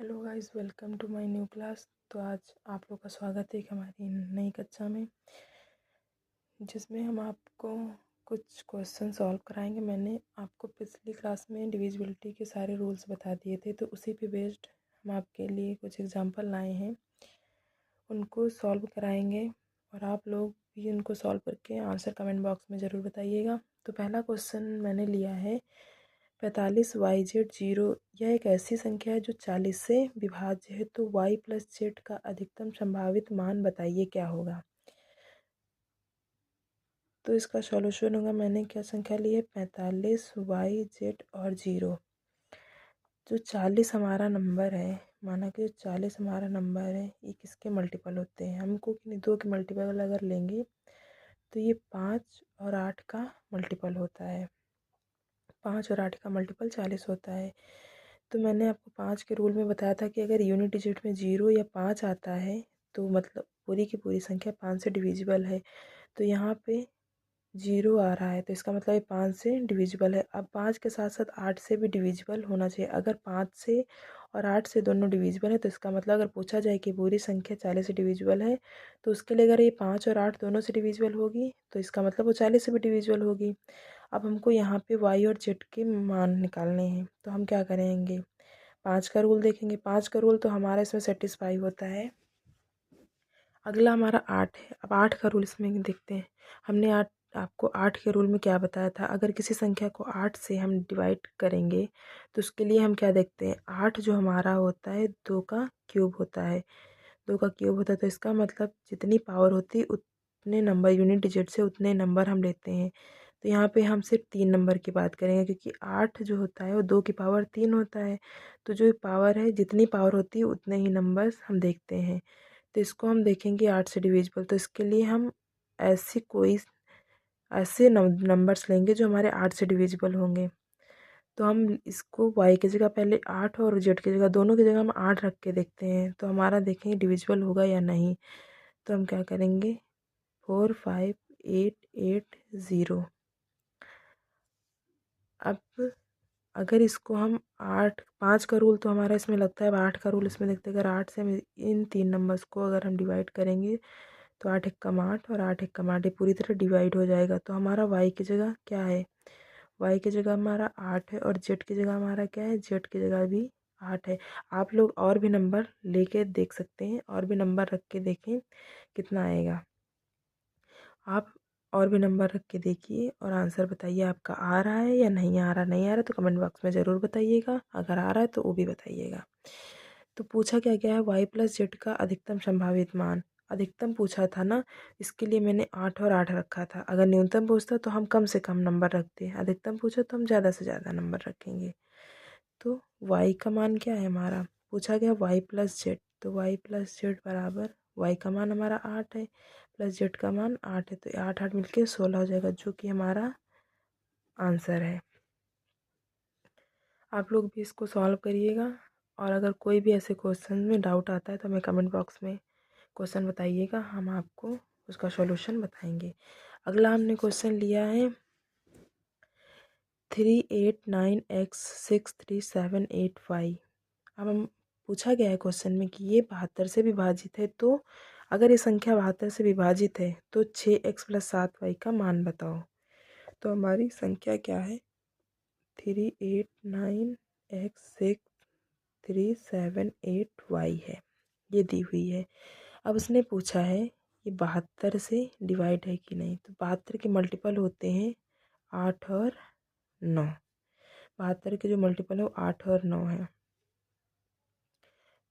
Hello guys, welcome to my new class. तो आज आप लोग का स्वागत है एक हमारी नई कक्षा में, जिसमें हम आपको कुछ क्वेश्चन सॉल्व कराएंगे। मैंने आपको पिछली क्लास में डिविजिबिलिटी के सारे रूल्स बता दिए थे, तो उसी पे बेस्ड हम आपके लिए कुछ एग्जांपल लाए हैं, उनको सॉल्व कराएंगे और आप लोग भी उनको सॉल्व करके आंसर कमेंट बॉक्स में ज़रूर बताइएगा। तो पहला क्वेश्चन मैंने लिया है 45YZ0। यह एक ऐसी संख्या है जो 40 से विभाज्य है, तो y प्लस जेड का अधिकतम संभावित मान बताइए क्या होगा। तो इसका सॉल्यूशन होगा, मैंने क्या संख्या ली है, 45YZ और 0। जो 40 हमारा नंबर है, माना कि 40 हमारा नंबर है, ये किसके मल्टीपल होते हैं, हमको कि दो के मल्टीपल अगर लेंगे तो ये 5 और 8 का मल्टीपल होता है। 5 और 8 का मल्टीपल 40 होता है। तो मैंने आपको 5 के रूल में बताया था कि अगर यूनिट डिजिट में 0 या 5 आता है तो मतलब पूरी की पूरी संख्या 5 से डिविजिबल है। तो यहाँ पे 0 आ रहा है तो इसका मतलब ये 5 से डिविजिबल है। अब 5 के साथ साथ 8 से भी डिविजिबल होना चाहिए। अगर 5 से और 8 से दोनों डिविजिबल है तो इसका मतलब अगर पूछा जाए कि पूरी संख्या 40 से डिविजिबल है तो उसके लिए अगर ये 5 और 8 दोनों से डिविजिबल होगी तो इसका मतलब वो 40 से भी डिविजिबल होगी। अब हमको यहाँ पे वाई और जेड के मान निकालने हैं, तो हम क्या करेंगे, 5 का रूल देखेंगे। 5 का रूल तो हमारा इसमें सेटिस्फाई होता है। अगला हमारा 8 है। अब 8 का रूल इसमें देखते हैं। हमने आपको 8 के रूल में क्या बताया था, अगर किसी संख्या को 8 से हम डिवाइड करेंगे तो उसके लिए हम क्या देखते हैं, 8 जो हमारा होता है 2 का क्यूब होता है। 2 का क्यूब होता है तो इसका मतलब जितनी पावर होती है उतने नंबर, यूनिट डिजिट से उतने नंबर हम लेते हैं। तो यहाँ पे हम सिर्फ 3 नंबर की बात करेंगे, क्योंकि 8 जो होता है वो 2 की पावर 3 होता है। तो जो पावर है, जितनी पावर होती है उतने ही नंबर्स हम देखते हैं। तो इसको हम देखेंगे 8 से डिविजिबल, तो इसके लिए हम ऐसे नंबर्स लेंगे जो हमारे 8 से डिविजिबल होंगे। तो हम इसको y की जगह पहले 8 और z की जगह, दोनों की जगह हम 8 रख के देखते हैं, तो हमारा देखेंगे डिविजिबल होगा या नहीं। तो हम क्या करेंगे, 45880। अब अगर इसको हम 8, 5 का रूल तो हमारा इसमें लगता है, 8 का रूल इसमें देखते हैं। अगर 8 से हम इन 3 नंबर्स को अगर हम डिवाइड करेंगे तो 8 एकम 8 और 8 एकम 8 ये पूरी तरह डिवाइड हो जाएगा। तो हमारा y की जगह क्या है, y की जगह हमारा 8 है और z की जगह हमारा क्या है, z की जगह भी 8 है। आप लोग और भी नंबर लेके देख सकते हैं, और भी नंबर रख के देखें कितना आएगा। आप और भी नंबर रख के देखिए और आंसर बताइए आपका आ रहा है या नहीं आ रहा। नहीं आ रहा तो कमेंट बॉक्स में ज़रूर बताइएगा, अगर आ रहा है तो वो भी बताइएगा। तो पूछा क्या गया है, y प्लस जेड का अधिकतम संभावित मान। अधिकतम पूछा था ना, इसके लिए मैंने 8 और 8 रखा था। अगर न्यूनतम पूछता तो हम कम से कम नंबर रखते हैं, अधिकतम पूछा तो हम ज़्यादा से ज़्यादा नंबर रखेंगे। तो y का मान क्या है हमारा, पूछा गया y प्लस जेड, तो y प्लस जेड बराबर, y का मान हमारा 8 है प्लस जेड का मान 8 है, तो 8 8 मिलके 16 हो जाएगा, जो कि हमारा आंसर है। आप लोग भी इसको सॉल्व करिएगा, और अगर कोई भी ऐसे क्वेश्चन में डाउट आता है तो हमें कमेंट बॉक्स में क्वेश्चन बताइएगा, हम आपको उसका सॉल्यूशन बताएंगे। अगला हमने क्वेश्चन लिया है 389x6378y। अब हम पूछा गया है क्वेश्चन में कि ये 72 से विभाजित है, तो अगर ये संख्या 72 से विभाजित है तो 6x प्लस 7y का मान बताओ। तो हमारी संख्या क्या है, 389x6378y है, ये दी हुई है। अब उसने पूछा है ये 72 से डिवाइड है कि नहीं, तो 72 के मल्टीपल होते हैं 8 और 9। 72 के जो मल्टीपल है वो 8 और 9 है।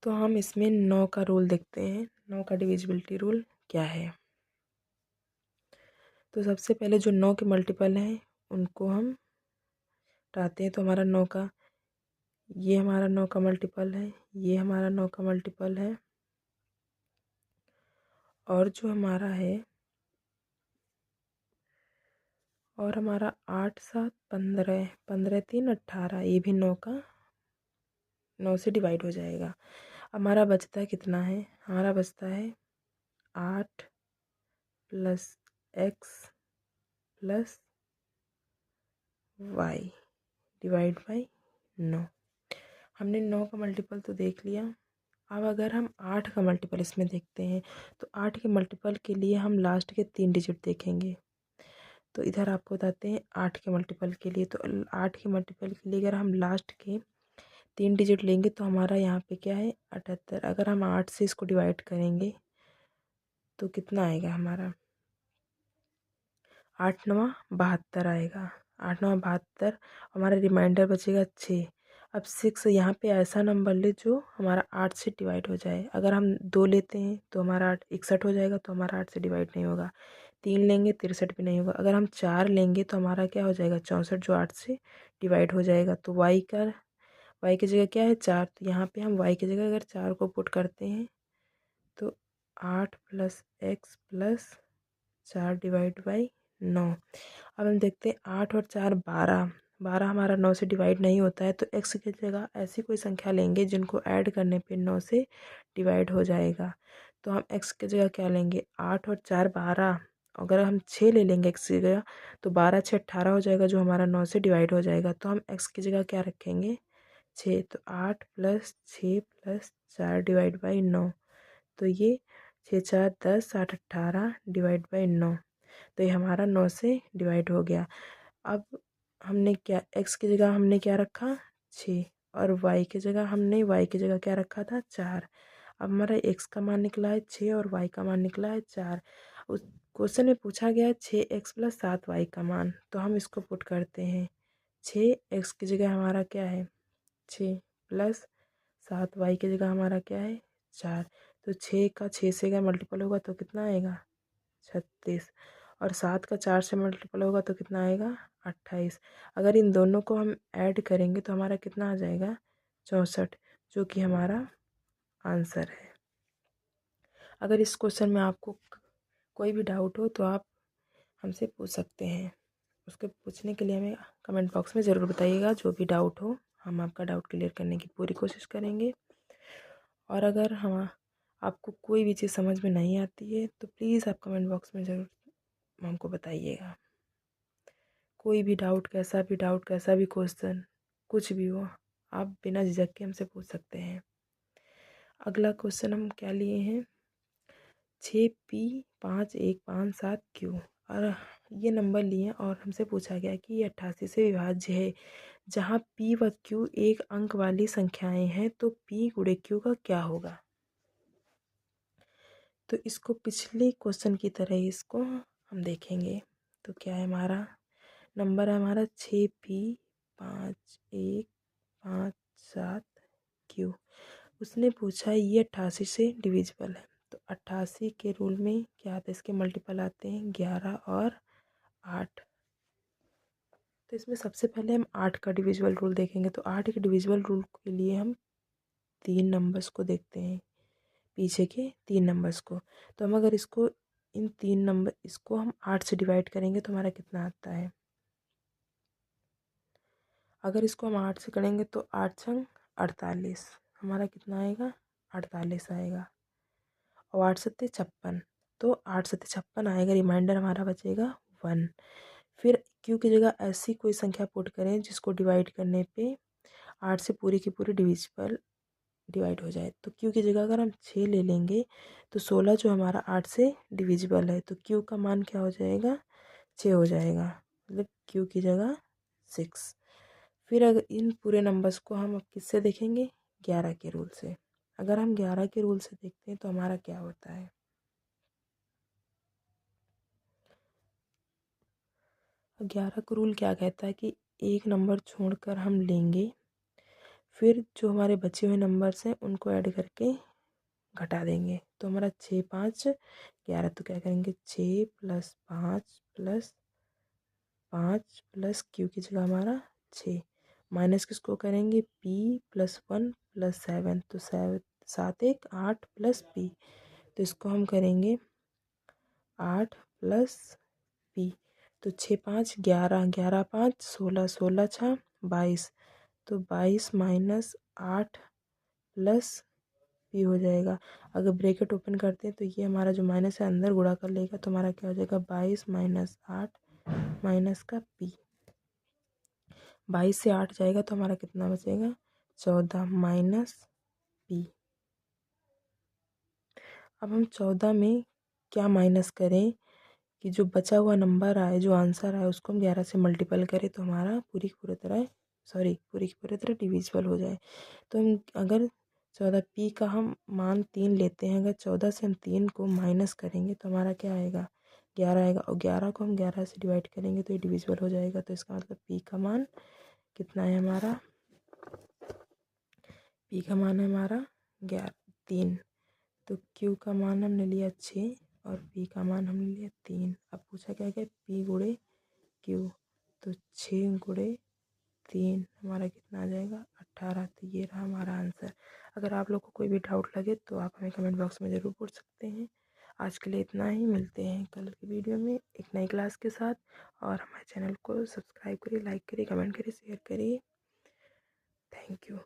तो हम इसमें 9 का रूल देखते हैं, 9 का डिविजिबिलिटी रूल क्या है। तो सबसे पहले जो 9 के मल्टीपल हैं उनको हम हटाते हैं, तो हमारा 9 का, ये हमारा 9 का मल्टीपल है, ये हमारा 9 का मल्टीपल है, और जो हमारा है, और हमारा 8 7 15, 15 3 18, ये भी 9 का 9 से डिवाइड हो जाएगा। हमारा बचता है कितना है, हमारा बचता है 8 plus x plus y divide by 9। हमने 9 का मल्टीपल तो देख लिया। अब अगर हम 8 का मल्टीपल इसमें देखते हैं तो 8 के मल्टीपल के लिए हम लास्ट के 3 डिजिट देखेंगे। तो इधर आपको बताते हैं 8 के मल्टीपल के लिए, तो 8 के मल्टीपल के लिए अगर हम लास्ट के 3 डिजिट लेंगे तो हमारा यहाँ पे क्या है 78। अगर हम 8 से इसको डिवाइड करेंगे तो कितना आएगा हमारा 8 9 72 आएगा। 8 9 72, हमारा रिमाइंडर बचेगा 6। अब 6 यहाँ पे ऐसा नंबर ले जो हमारा 8 से डिवाइड हो जाए। अगर हम 2 लेते हैं तो हमारा 8 61 हो जाएगा, तो हमारा 8 से डिवाइड नहीं होगा। 3 लेंगे 63 भी नहीं होगा। अगर हम 4 लेंगे तो हमारा क्या हो जाएगा 64, जो 8 से डिवाइड हो जाएगा। तो वाई की जगह क्या है 4, तो यहाँ पे हम वाई की जगह अगर 4 को पुट करते हैं तो 8 + x + 4 डिवाइड बाई 9। अब हम देखते हैं 8 और 4 12। 12 हमारा 9 से डिवाइड नहीं होता है, तो x की जगह ऐसी कोई संख्या लेंगे जिनको ऐड करने पे 9 से डिवाइड हो जाएगा। तो हम x की जगह क्या लेंगे 8 और 4 12। अगर हम 6 ले लेंगे x की जगह तो 12 6 18 हो जाएगा, जो हमारा 9 से डिवाइड हो जाएगा। तो हम x की जगह क्या रखेंगे 6। तो 8 + 6 + 4 डिवाइड बाई 9। तो ये 6 4 10 8 18 डिवाइड बाई 9। तो ये हमारा 9 से डिवाइड हो गया। अब हमने क्या x की जगह हमने क्या रखा 6, और y की जगह क्या रखा था 4। अब हमारा x का मान निकला है 6 और y का मान निकला है 4। उस क्वेश्चन में पूछा गया है 6x + 7y का मान, तो हम इसको पुट करते हैं। 6x की जगह हमारा क्या है 6 + 7y की जगह हमारा क्या है 4। तो 6 का 6 से अगर मल्टीपल होगा तो कितना आएगा 36, और 7 का 4 से मल्टीपल होगा तो कितना आएगा 28। अगर इन दोनों को हम ऐड करेंगे तो हमारा कितना आ जाएगा 64, जो कि हमारा आंसर है। अगर इस क्वेश्चन में आपको कोई भी डाउट हो तो आप हमसे पूछ सकते हैं। उसके पूछने के लिए हमें कमेंट बॉक्स में ज़रूर बताइएगा। जो भी डाउट हो हम आपका डाउट क्लियर करने की पूरी कोशिश करेंगे। और अगर हम आपको कोई भी चीज़ समझ में नहीं आती है तो प्लीज़ आप कमेंट बॉक्स में ज़रूर हमको बताइएगा। कोई भी डाउट, कैसा भी क्वेश्चन, कुछ भी हो, आप बिना झिझक के हमसे पूछ सकते हैं। अगला क्वेश्चन हम क्या लिए हैं 6p5157q, और ये नंबर लिए और हमसे पूछा गया कि ये 88 से विभाज्य है। जहाँ p व q एक अंक वाली संख्याएं हैं तो p × q का क्या होगा। तो इसको पिछले क्वेश्चन की तरह ही इसको हम देखेंगे। तो क्या है हमारा नंबर है हमारा 6p5157q। उसने पूछा ये 88 से डिविजिबल है, तो 88 के रूल में क्या आता है इसके मल्टीपल आते हैं 11 और 8। तो इसमें सबसे पहले हम 8 का डिविजिबल रूल देखेंगे। तो 8 के डिविजिबल रूल के लिए हम 3 नंबर्स को देखते हैं, पीछे के 3 नंबर्स को। तो हम अगर इसको हम 8 से डिवाइड करेंगे तो हमारा कितना आता है। अगर इसको हम 8 से करेंगे तो 8 छंग 48, हमारा कितना आएगा 48 आएगा। और 8 सत्ते 56, तो 8 सत्ते 56 आएगा। रिमाइंडर हमारा बचेगा 1। फिर क्यू की जगह ऐसी कोई संख्या पुट करें जिसको डिवाइड करने पे 8 से पूरी की पूरी डिवाइड हो जाए। तो क्यू की जगह अगर हम 6 ले लेंगे तो 16 जो हमारा 8 से डिविजिबल है, तो क्यू का मान क्या हो जाएगा 6 हो जाएगा, मतलब क्यू की जगह 6। फिर अगर इन पूरे नंबर्स को हम अब किससे देखेंगे 11 के रूल से। अगर हम 11 के रूल से देखते हैं तो हमारा क्या होता है 11 का रूल क्या कहता है कि एक नंबर छोड़कर हम लेंगे, फिर जो हमारे बचे हुए नंबर्स हैं उनको ऐड करके घटा देंगे। तो हमारा 6 5 11, तो क्या करेंगे 6 + 5 + 5 + क्यू की जगह हमारा 6, माइनस किसको करेंगे p + 1 + 7, तो 7 1 8 + p। तो इसको हम करेंगे 8 + p। तो 6 5 11, 11 5 16, 16 6 22, तो 22 - 8 + p हो जाएगा। अगर ब्रैकेट ओपन करते हैं तो ये हमारा जो माइनस है अंदर गुणा कर लेगा, तो हमारा क्या हो जाएगा 22 - 8 माइनस का p। 22 से 8 जाएगा तो हमारा कितना बचेगा 14 माइनस पी। अब हम 14 में क्या माइनस करें कि जो बचा हुआ नंबर आए, जो आंसर आए, उसको हम 11 से मल्टीपल करें तो हमारा पूरी की पूरी तरह डिविजिबल हो जाए। तो हम अगर 14 पी का हम मान 3 लेते हैं, अगर 14 से हम 3 को माइनस करेंगे तो हमारा क्या आएगा, 11 आएगा। और 11 को हम 11 से डिवाइड करेंगे तो ये डिविजिबल हो जाएगा। तो इसका मतलब पी का मान कितना है हमारा, पी का मान है हमारा 3। तो क्यू का मान हमने लिया 6 और पी का मान हमने लिया 3। अब पूछा क्या गया, पी गुणे क्यू। तो 6 गुणे 3 हमारा कितना आ जाएगा, 18। तो ये रहा हमारा आंसर। अगर आप लोग को कोई भी डाउट लगे तो आप हमें कमेंट बॉक्स में ज़रूर पूछ सकते हैं। आज के लिए इतना ही, मिलते हैं कल की वीडियो में एक नई क्लास के साथ। और हमारे चैनल को सब्सक्राइब करिए, लाइक करिए, कमेंट करिए, शेयर करिए। Thank you.